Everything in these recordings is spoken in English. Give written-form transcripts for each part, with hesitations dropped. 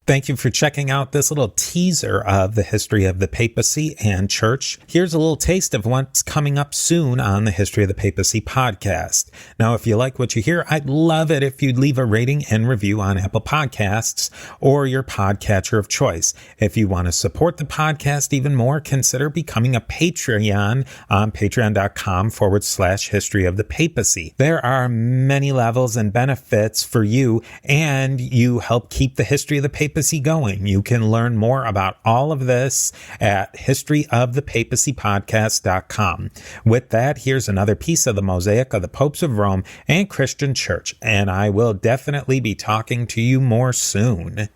Thank you for checking out this little teaser of the history of the papacy and church. Here's a little taste of what's coming up soon on the History of the Papacy podcast. Now, if you like what you hear, I'd love it if you'd leave a rating and review on Apple Podcasts or your podcatcher of choice. If you want to support the podcast even more, consider becoming a Patreon on patreon.com/history of the papacy. There are many levels and benefits for you, and you help keep the history of the papacy going. You can learn more about all of this at historyofthepapacypodcast.com. With that, here's another piece of the mosaic of the popes of Rome and Christian church, and I will definitely be talking to you more soon.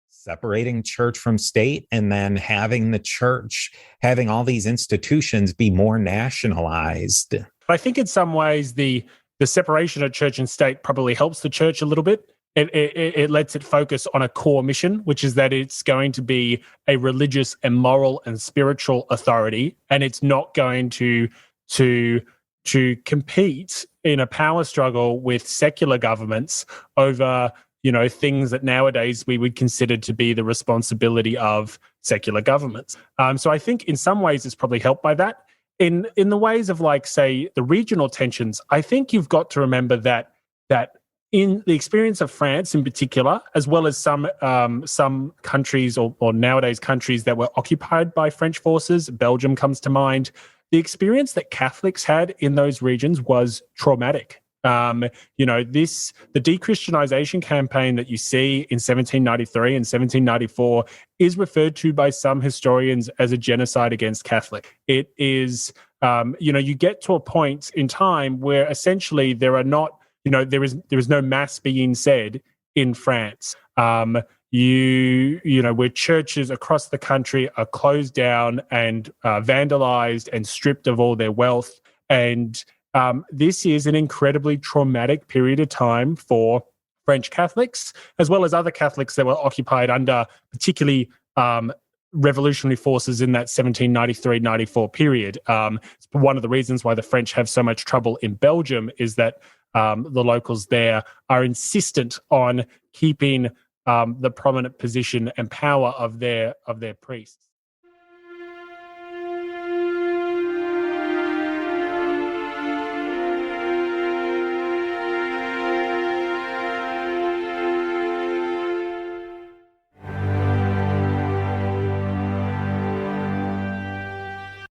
Separating church from state, and then having the church, having all these institutions be more nationalized. I think in some ways the separation of church and state probably helps the church a little bit. It lets it focus on a core mission, which is that it's going to be a religious and moral and spiritual authority, and it's not going to compete in a power struggle with secular governments over, things that nowadays we would consider to be the responsibility of secular governments. So I think in some ways it's probably helped by that. In the ways of, like, say, the regional tensions, I think you've got to remember that in the experience of France in particular, as well as some countries or nowadays countries that were occupied by French forces, Belgium comes to mind, the experience that Catholics had in those regions was traumatic. The de-Christianization campaign that you see in 1793 and 1794 is referred to by some historians as a genocide against Catholic. It is, you get to a point in time where essentially there is no mass being said in France. Where churches across the country are closed down and vandalized and stripped of all their wealth. And this is an incredibly traumatic period of time for French Catholics, as well as other Catholics that were occupied under particularly revolutionary forces in that 1793-94 period. It's one of the reasons why the French have so much trouble in Belgium is that the locals there are insistent on keeping the prominent position and power of their priests.